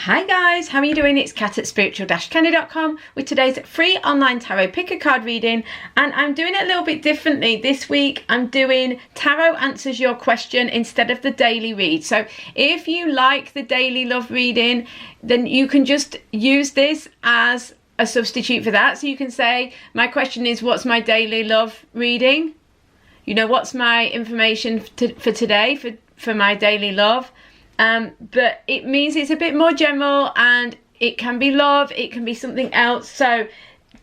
Hi guys, how are you doing? It's Kat at spiritual-candy.com with today's free online tarot pick a card reading, and I'm doing it a little bit differently. This week I'm doing tarot answers your question instead of the daily read. So if you like the daily love reading, then you can just use this as a substitute for that. So you can say, my question is, what's my daily love reading? You know, what's my information for today for my daily love? But it means it's a bit more general, and it can be love, it can be something else. So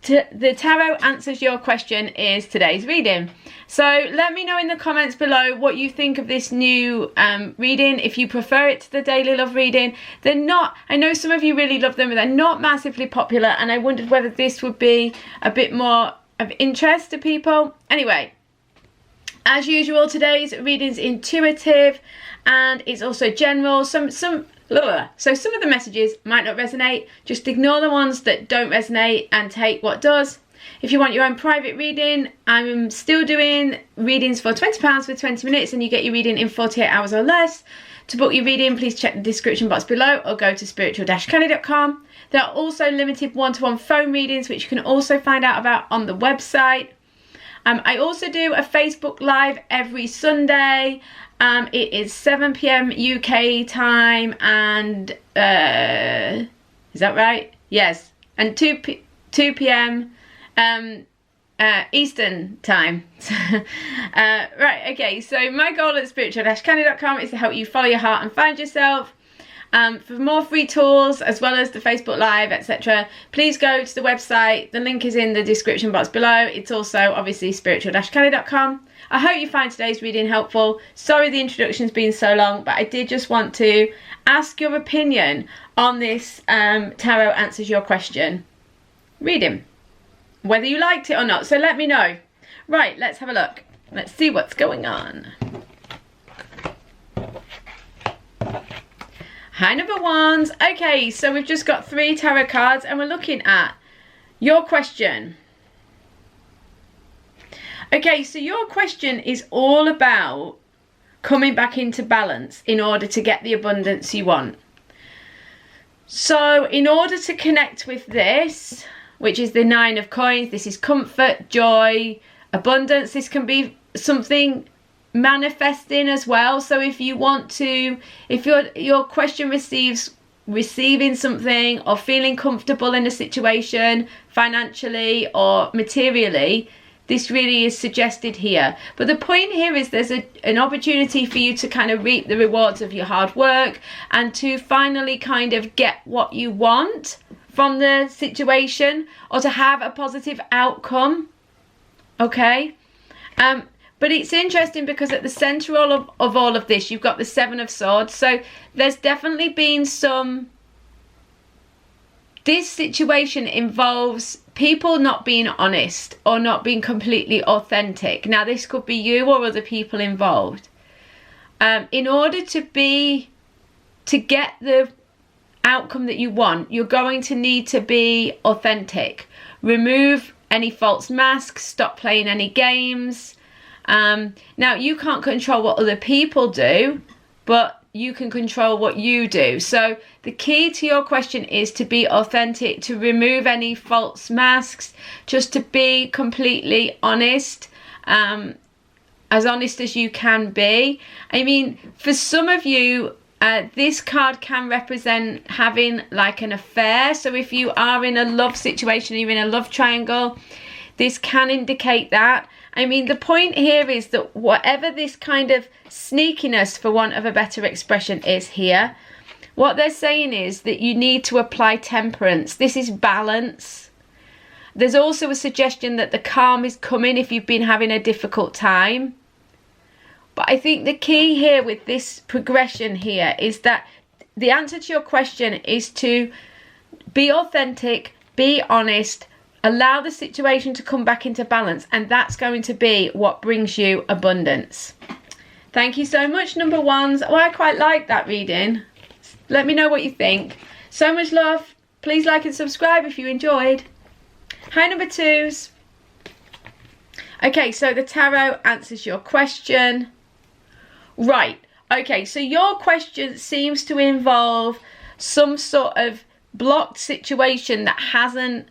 the tarot answers your question is today's reading. So let me know in the comments below what you think of this new reading. If you prefer it to the daily love reading. They're not, I know some of you really love them, but they're not massively popular, and I wondered whether this would be a bit more of interest to people. Anyway, as usual, today's reading's intuitive and it's also general. So some of the messages might not resonate. Just ignore the ones that don't resonate and take what does. If you want your own private reading, I'm still doing readings for £20 for 20 minutes, and you get your reading in 48 hours or less. To book your reading, please check the description box below or go to spiritual-candy.com. There are also limited one-to-one phone readings, which you can also find out about on the website. I also do a Facebook Live every Sunday. It is 7 PM UK time, and is that right? Yes, and 2 PM Eastern time. Right, okay, so my goal at spiritual-candy.com is to help you follow your heart and find yourself. For more free tools, as well as the Facebook Live, etc., please go to the website. The link is in the description box below. It's also obviously spiritual-candy.com. I hope you find today's reading helpful. Sorry the introduction's been so long, but I did just want to ask your opinion on this tarot answers your question reading, whether you liked it or not. So let me know. Right, let's have a look. Let's see what's going on. Hi, number ones. Okay, so we've just got 3 tarot cards and we're looking at your question. Okay, so your question is all about coming back into balance in order to get the abundance you want. So in order to connect with this, which is the 9 of coins, this is comfort, joy, abundance. This can be something manifesting as well. So if you want to, if your question receiving something or feeling comfortable in a situation financially or materially, this really is suggested here. But the point here is there's an opportunity for you to kind of reap the rewards of your hard work and to finally kind of get what you want from the situation, or to have a positive outcome. Okay, but it's interesting because at the center of all of this, you've got the 7 of Swords. So there's definitely been this situation involves people not being honest or not being completely authentic. Now this could be you or other people involved. In order to get the outcome that you want, you're going to need to be authentic. Remove any false masks, stop playing any games. Now you can't control what other people do, but you can control what you do. So the key to your question is to be authentic, to remove any false masks, just to be completely honest, as honest as you can be. I mean, for some of you, this card can represent having like an affair. So if you are in a love situation, you're in a love triangle, this can indicate that. I mean, the point here is that whatever this kind of sneakiness, for want of a better expression, is here, what they're saying is that you need to apply temperance. This is balance. There's also a suggestion that the calm is coming if you've been having a difficult time. But I think the key here with this progression here is that the answer to your question is to be authentic, be honest, allow the situation to come back into balance, and that's going to be what brings you abundance. Thank you so much, number ones. Oh, I quite like that reading. Let me know what you think. So much love. Please like and subscribe if you enjoyed. Hi, number twos. Okay, so the tarot answers your question. Right. Okay, so your question seems to involve some sort of blocked situation that hasn't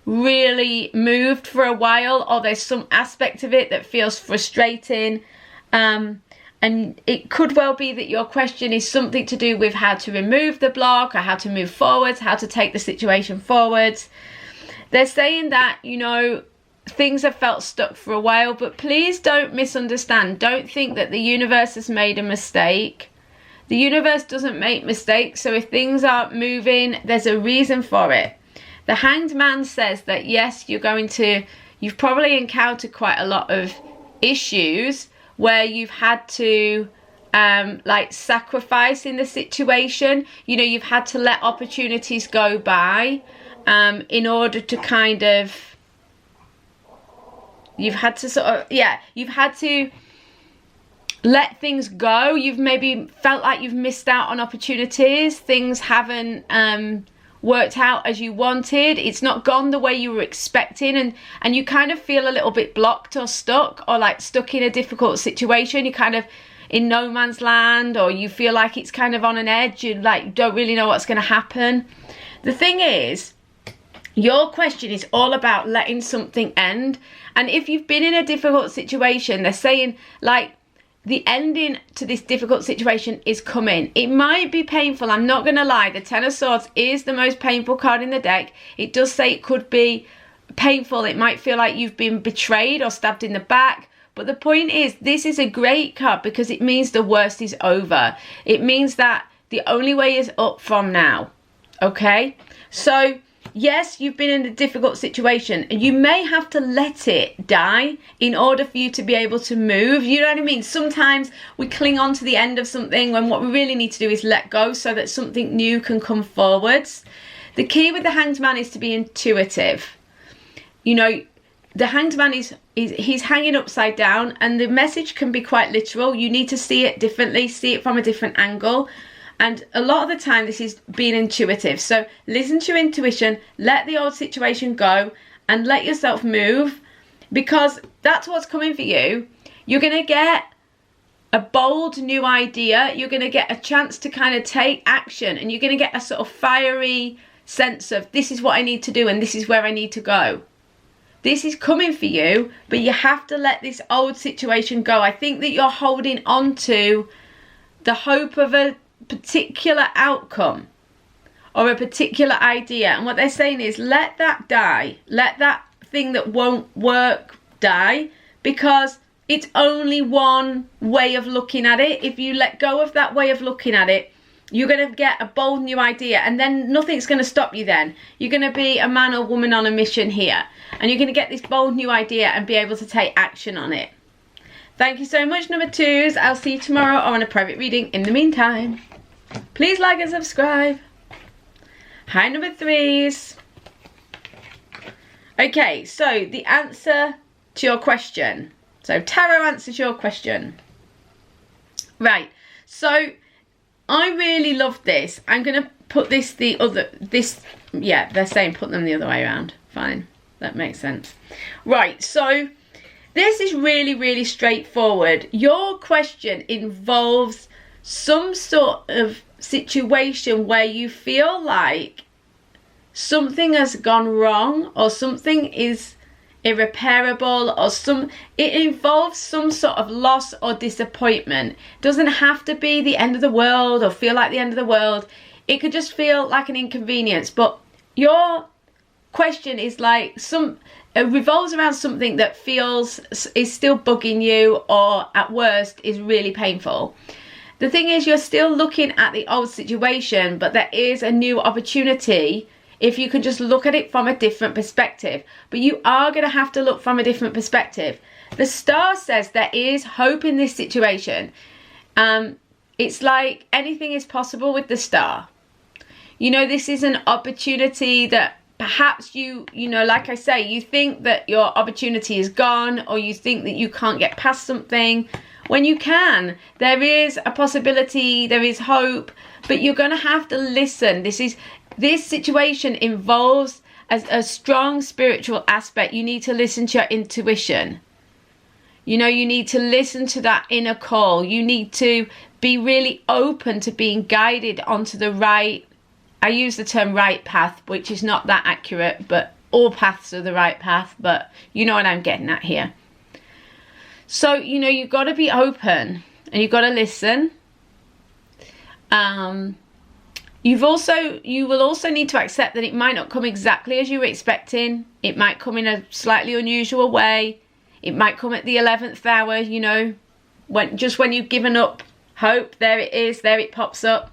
really moved for a while, or there's some aspect of it that feels frustrating, and it could well be that your question is something to do with how to remove the block, or how to move forwards, how to take the situation forwards. They're saying that, you know, things have felt stuck for a while, but please don't misunderstand. Don't think that the universe has made a mistake. The universe doesn't make mistakes, so if things aren't moving, there's a reason for it. The Hanged Man says that yes, you've probably encountered quite a lot of issues where you've had to like sacrifice in the situation. You know, you've had to let opportunities go by in order to kind of, you've had to let things go. You've maybe felt like you've missed out on opportunities. Things haven't worked out as you wanted. It's not gone the way you were expecting, and you kind of feel a little bit blocked or stuck, or like stuck in a difficult situation. You're kind of in no man's land, or you feel like it's kind of on an edge. You like don't really know what's going to happen. The thing is, your question is all about letting something end. And if you've been in a difficult situation, they're saying like the ending to this difficult situation is coming. It might be painful, I'm not going to lie. The Ten of Swords is the most painful card in the deck. It does say it could be painful. It might feel like you've been betrayed or stabbed in the back. But the point is, this is a great card because it means the worst is over. It means that the only way is up from now. Okay? So yes, you've been in a difficult situation and you may have to let it die in order for you to be able to move. You know what I mean? Sometimes we cling on to the end of something when what we really need to do is let go so that something new can come forwards. The key with the Hanged Man is to be intuitive. You know, the Hanged Man he's hanging upside down, and the message can be quite literal. You need to see it differently, see it from a different angle. And a lot of the time this is being intuitive. So listen to your intuition, let the old situation go and let yourself move, because that's what's coming for you. You're going to get a bold new idea. You're going to get a chance to kind of take action, and you're going to get a sort of fiery sense of this is what I need to do and this is where I need to go. This is coming for you, but you have to let this old situation go. I think that you're holding on to the hope of a particular outcome or a particular idea, and what they're saying is let that die. Let that thing that won't work die, because it's only one way of looking at it. If you let go of that way of looking at it, you're going to get a bold new idea, and then nothing's going to stop you then. You're going to be a man or woman on a mission here, and you're going to get this bold new idea and be able to take action on it. Thank you so much, number twos. I'll see you tomorrow or on a private reading. In the meantime, please like and subscribe. Hi, number threes. Okay, so the answer to your question. So tarot answers your question. Right, so I really love this. I'm going to put they're saying put them the other way around. Fine, that makes sense. Right, so this is really, really straightforward. Your question involves some sort of situation where you feel like something has gone wrong, or something is irreparable, or it involves some sort of loss or disappointment. It doesn't have to be the end of the world or feel like the end of the world. It could just feel like an inconvenience, but your question is like it revolves around something that is still bugging you, or at worst is really painful. The thing is, you're still looking at the old situation, but there is a new opportunity if you can just look at it from a different perspective. But you are going to have to look from a different perspective. The star says there is hope in this situation. It's like anything is possible with the star. You know, this is an opportunity that perhaps you know, like I say, you think that your opportunity is gone, or you think that you can't get past something, when you can. There is a possibility, there is hope, but you're going to have to listen. This situation involves a strong spiritual aspect. You need to listen to your intuition. You know, you need to listen to that inner call. You need to be really open to being guided onto the right I use the term right path, which is not that accurate, but all paths are the right path, but you know what I'm getting at here. So, you know, you've got to be open and you've got to listen. You will also need to accept that it might not come exactly as you were expecting. It might come in a slightly unusual way. It might come at the 11th hour, you know, when you've given up hope, there it is, there it pops up.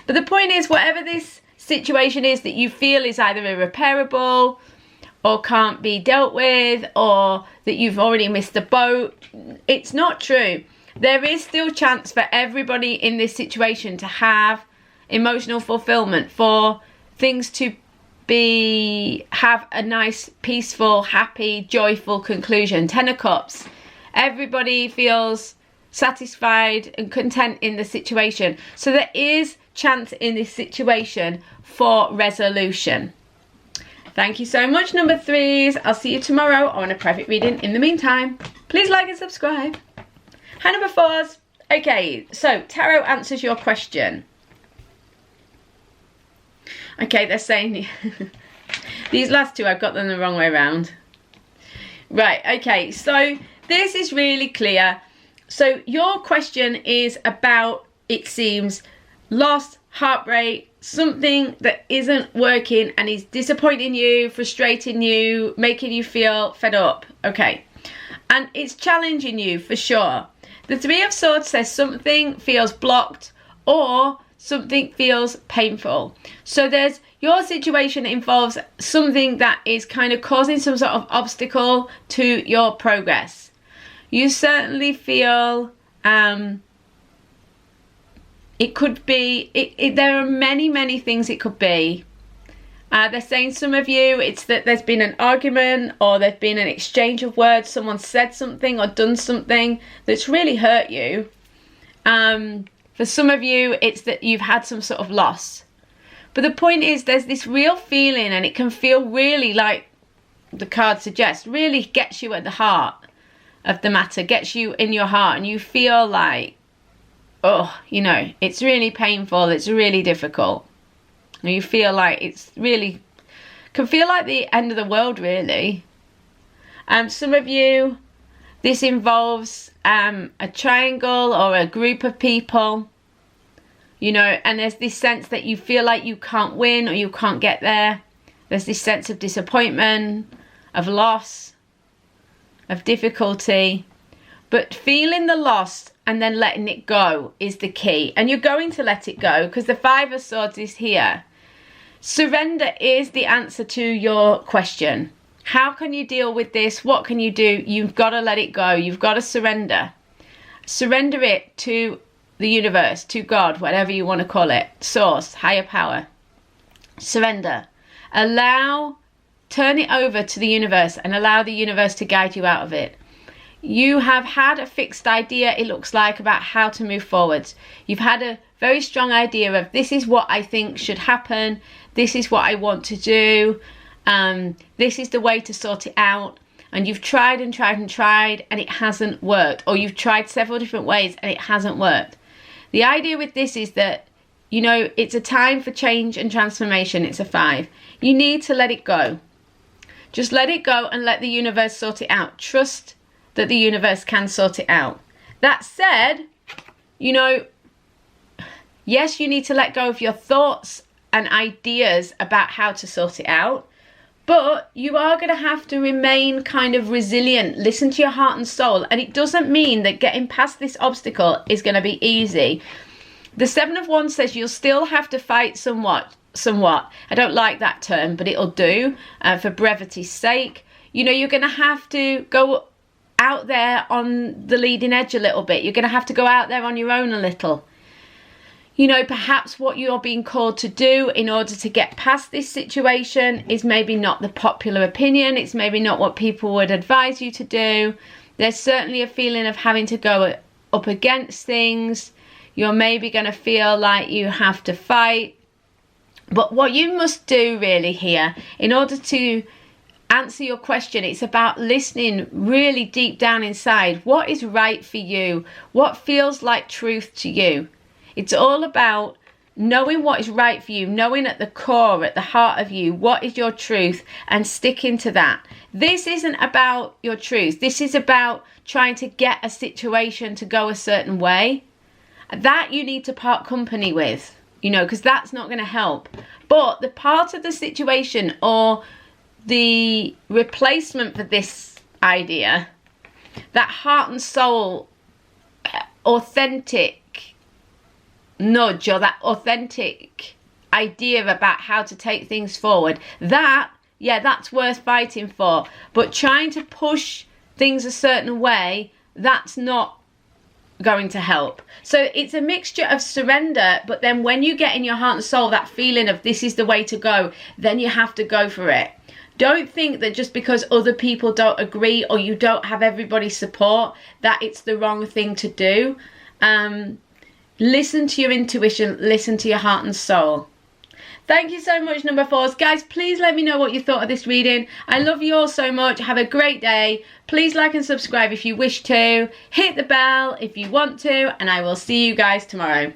But the point is, whatever this situation is that you feel is either irreparable or can't be dealt with, or that you've already missed the boat, it's not true. There is still chance for everybody in this situation to have emotional fulfillment, for things to have a nice, peaceful, happy, joyful conclusion. 10 of Cups. Everybody feels satisfied and content in the situation. So there is chance in this situation for resolution. Thank you so much, number 3s. I'll see you tomorrow on a private reading. In the meantime, please like and subscribe. Hi, number 4s. Okay, so tarot answers your question. Okay, they're saying these last two, I've got them the wrong way around. Right, okay, so this is really clear. So your question is about, it seems, loss, heartbreak, something that isn't working and is disappointing you, frustrating you, making you feel fed up. Okay, and it's challenging you for sure. The 3 of Swords says something feels blocked or something feels painful. So your situation involves something that is kind of causing some sort of obstacle to your progress. You certainly feel it could be, there are many things it could be. They're saying some of you, it's that there's been an argument or there's been an exchange of words. Someone said something or done something that's really hurt you. For some of you, it's that you've had some sort of loss. But the point is, there's this real feeling, and it can feel really, like the card suggests, really gets you at the heart of the matter, gets you in your heart, and you feel like, oh, you know, it's really painful, it's really difficult. And you feel like it's really, can feel like the end of the world, really. Some of you, this involves a triangle or a group of people, you know, and there's this sense that you feel like you can't win or you can't get there. There's this sense of disappointment, of loss, of difficulty. But feeling the loss and then letting it go is the key. And you're going to let it go because the 5 of Swords is here. Surrender is the answer to your question. How can you deal with this? What can you do? You've got to let it go. You've got to surrender. Surrender it to the universe, to God, whatever you want to call it. Source, higher power. Surrender. Turn it over to the universe and allow the universe to guide you out of it. You have had a fixed idea, it looks like, about how to move forward. You've had a very strong idea of, this is what I think should happen. This is what I want to do. This is the way to sort it out. And you've tried and tried and tried and it hasn't worked. Or you've tried several different ways and it hasn't worked. The idea with this is that, you know, it's a time for change and transformation. It's a 5. You need to let it go. Just let it go and let the universe sort it out. Trust that the universe can sort it out. That said, you know, yes, you need to let go of your thoughts and ideas about how to sort it out. But you are going to have to remain kind of resilient. Listen to your heart and soul. And it doesn't mean that getting past this obstacle is going to be easy. The 7 of Wands says you'll still have to fight somewhat. I don't like that term, but it'll do for brevity's sake. You know, you're going to have to go out there on the leading edge a little bit. You're going to have to go out there on your own a little. You know, perhaps what you're being called to do in order to get past this situation is maybe not the popular opinion. It's maybe not what people would advise you to do. There's certainly a feeling of having to go up against things. You're maybe going to feel like you have to fight. But what you must do really here, in order to answer your question, it's about listening really deep down inside. What is right for you? What feels like truth to you? It's all about knowing what is right for you, knowing at the core, at the heart of you, what is your truth, and sticking to that. This isn't about your truth. This is about trying to get a situation to go a certain way. That you need to part company with, you know, because that's not going to help. But the part of the situation or the replacement for this idea, that heart and soul authentic nudge, or that authentic idea about how to take things forward, that, yeah, that's worth fighting for. But trying to push things a certain way, that's not going to help. So it's a mixture of surrender, but then when you get in your heart and soul that feeling of this is the way to go, then you have to go for it. Don't think that just because other people don't agree or you don't have everybody's support that it's the wrong thing to do. Listen to your intuition, listen to your heart and soul. Thank you so much, number 4s. Guys, please let me know what you thought of this reading. I love you all so much. Have a great day. Please like and subscribe if you wish to. Hit the bell if you want to. And I will see you guys tomorrow.